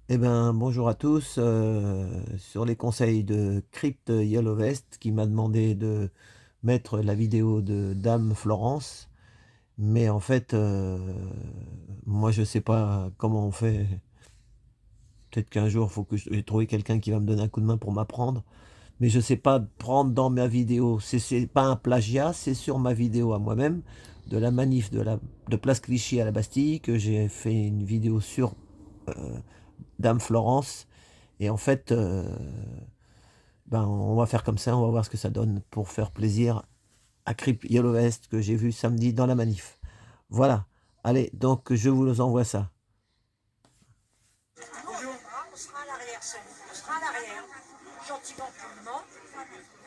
Eh ben, bonjour à tous. Sur les conseils de Crypt Yellow Vest qui m'a demandé de mettre la vidéo de Dame Florence. Mais en fait, moi je sais pas comment on fait. Peut-être qu'un jour, il faut que j'ai trouvé quelqu'un qui va me donner un coup de main pour m'apprendre. Mais je sais pas prendre dans ma vidéo. C'est pas un plagiat, c'est sur ma vidéo à moi-même de la manif de Place Clichy à la Bastille que j'ai fait une vidéo sur Dame Florence. Et en fait, ben, on va faire comme ça, on va voir ce que ça donne pour faire plaisir à Crip Yellow Vest que j'ai vu samedi dans la manif. Voilà. Allez, donc je vous envoie ça. Bonjour. On sera à l'arrière seulement. On sera à l'arrière, gentiment, poliment,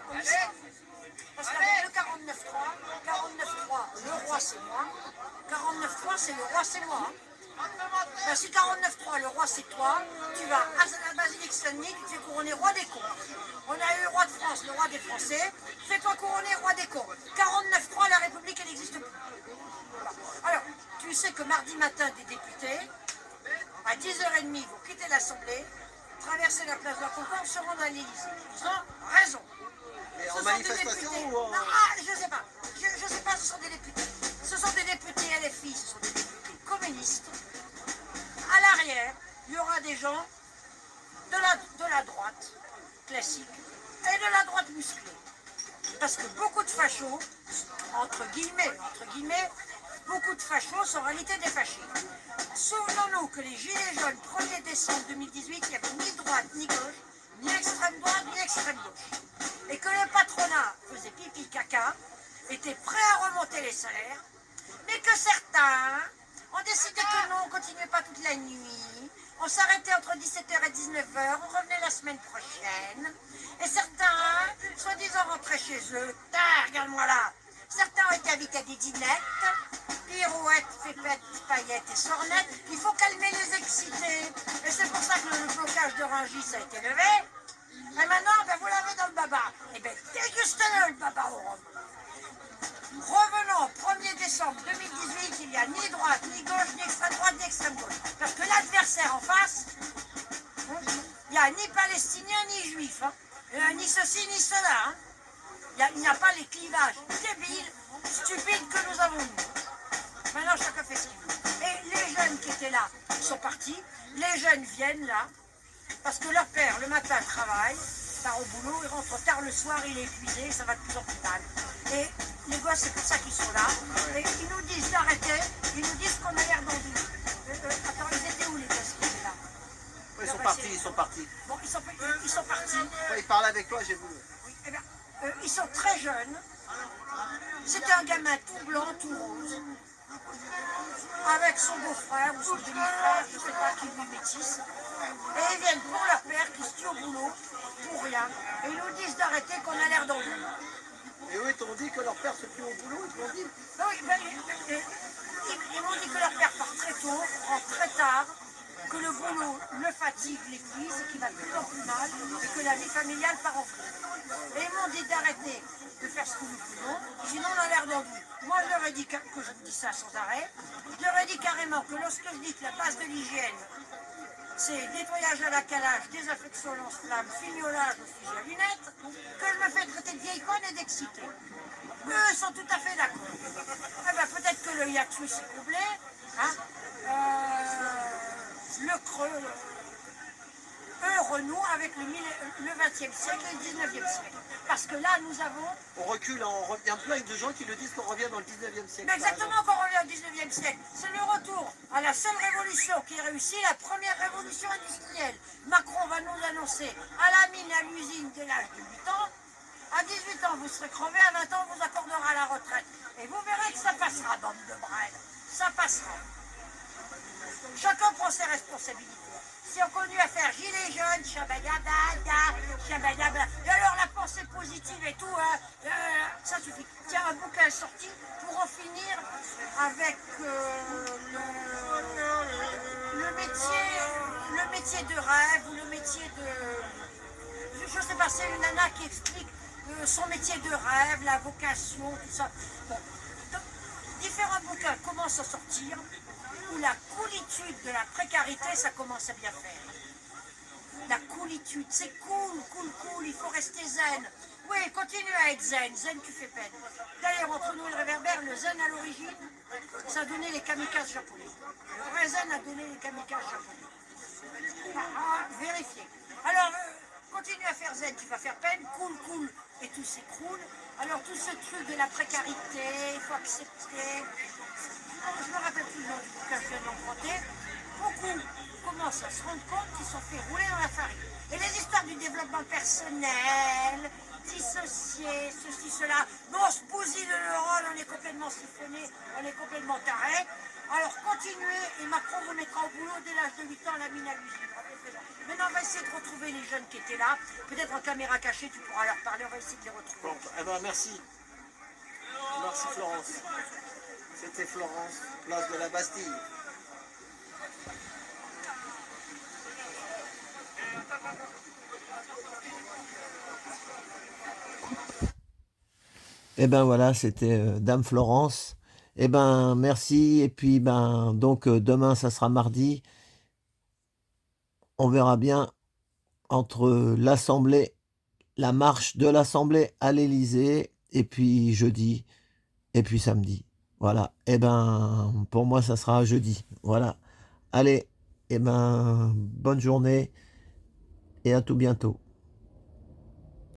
comme ça. Parce qu'avec le 49.3, 49.3, le roi c'est moi. 49.3, c'est le roi, c'est moi. Ben, si 49.3, le roi c'est toi, tu vas à la basilique Saint-Denis, tu te fais couronner roi des contes. On a eu le roi de France, le roi des Français, fais-toi couronner roi des contes. 49.3, la République, elle n'existe plus. Voilà. Alors, tu sais que mardi matin, des députés, à 10h30, vous quittez l'Assemblée, traversez la place de la Concorde, se rendre à l'Élysée. Ils ont raison. Mais Ce en sont des manifestation députés. ou en... Non, je ne sais pas. Je ne sais pas, ce sont des députés. Ce sont des députés LFI, ce sont des députés communistes. À l'arrière, il y aura des gens de la droite classique et de la droite musclée. Parce que beaucoup de fachos, entre guillemets, beaucoup de fachos sont en réalité des fachos. Souvenons-nous que les Gilets jaunes, 1er décembre 2018, il n'y avait ni droite, ni gauche, ni extrême droite, ni extrême gauche. Et que le patronat faisait pipi caca, était prêt à remonter les salaires, mais que certains ont décidé que non, on ne continuait pas toute la nuit, on s'arrêtait entre 17h et 19h, on revenait la semaine prochaine, et certains, soi-disant, rentraient chez eux. Regarde-moi là. Certains ont été invités à des dînettes, pirouettes, pépettes, paillettes et sornettes. Il faut calmer les excités. Et c'est pour ça que le blocage de Rungis a été levé. Et maintenant, ben, vous l'avez dans le baba. Et bien, dégustez-le, le baba au rhum. Revenons au 1er décembre 2018, il n'y a ni droite, ni gauche, ni extrême droite, ni extrême gauche. Parce que l'adversaire en face, il n'y a ni palestinien, ni juif. Hein. Ni ceci, ni cela. Hein. Il n'y a pas les clivages débiles, stupides que nous avons nous. Maintenant, chacun fait ce qu'il veut. Et les jeunes qui étaient là sont partis. Les jeunes viennent là, parce que leur père, le matin, travaille, part au boulot, il rentre tard le soir, il est épuisé, ça va de plus en plus mal. Et les gosses, c'est pour ça qu'ils sont là. Et ils nous disent d'arrêter, ils nous disent qu'on a l'air d'envie. Attends, ils étaient où les gosses qui étaient là? Ouais, ils sont partis, ils sont partis. Bon, ils sont partis. Ouais, ils parlaient avec toi, j'ai voulu. Oui, eh bien, ils sont très jeunes. C'était un gamin tout blanc, tout rose, avec son beau-frère ou son demi-frère, je ne sais pas qui lui métisse. Et ils viennent pour leur père qui se tue au boulot, pour rien. Et ils nous disent d'arrêter qu'on a l'air d'envie. Et eux, ils t'ont dit que leur père se tue au boulot, ils t'ont dit. Non, ils m'ont dit que leur père part très tôt, rentre très tard, que le boulot le fatigue, l'épuise, qu'il va de plus en plus mal, et que la vie familiale part en couille. Et ils m'ont dit d'arrêter de faire ce que nous faisons, sinon on a l'air d'envie. Moi, je leur ai dit que je vous dis ça sans arrêt. Je leur ai dit carrément que lorsque je dis que la base de l'hygiène, c'est nettoyage à la calage, désinfection au lance-flamme, fignolage au fusil à lunettes, que je me fais traiter de vieille conne et d'excité. Eux sont tout à fait d'accord. Eh ben, peut-être que le hiatus est comblé, hein, le creux, eux renouent avec le 20e siècle et le 19e siècle. Parce que là, nous avons... On recule, on revient plein de gens qui le disent qu'on revient dans le 19e siècle. Mais exactement qu'on revient au 19e siècle. C'est le retour à la seule révolution qui réussit, la première révolution industrielle. Macron va nous annoncer à la mine, à l'usine dès l'âge de 8 ans. À 18 ans, vous serez crevé, à 20 ans, on vous accordera la retraite. Et vous verrez que ça passera, bande de brêles. Ça passera. Chacun prend ses responsabilités. Si on continue à faire gilet jaune, chabadabada, chabadabada, et alors la pensée positive et tout, ça suffit. Tiens, un bouquin est sorti pour en finir avec le métier de rêve ou le métier de... Je ne sais pas, c'est une nana qui explique son métier de rêve, la vocation, tout ça. Bon. Donc, différents bouquins commencent à sortir où la coolitude de la précarité, ça commence à bien faire. La coolitude, c'est cool, cool, il faut rester zen. Oui, continue à être zen, zen tu fais peine. D'ailleurs, entre nous et le réverbère, le zen à l'origine, ça a donné les kamikazes japonais. Le vrai zen a donné les kamikazes japonais. Vérifiez. Alors, continue à faire zen, tu vas faire peine, cool, et tout s'écroule. Alors tout ce truc de la précarité, il faut accepter. Je me rappelle plus le nom du bouquin que je viens d'emprunter. Beaucoup commencent à se rendre compte qu'ils sont fait rouler dans la farine. Et les histoires du développement personnel, dissocier, ceci, cela, bon, on se bousille le neurone, on est complètement siphonné, on est complètement taré. Alors continuez et Macron vous mettra au boulot dès l'âge de 8 ans, la mine à l'usine. Maintenant, on va essayer de retrouver les jeunes qui étaient là. Peut-être en caméra cachée, tu pourras leur parler, on va essayer de les retrouver. Bon, eh ben merci. Merci Florence. C'était Florence, place de la Bastille. Et ben voilà, c'était Dame Florence. Et ben merci. Et puis ben donc demain, ça sera mardi. On verra bien entre l'Assemblée, la marche de l'Assemblée à l'Élysée, et puis jeudi, et puis samedi. Voilà. Et ben pour moi, ça sera jeudi. Voilà. Allez, et ben bonne journée et à tout bientôt.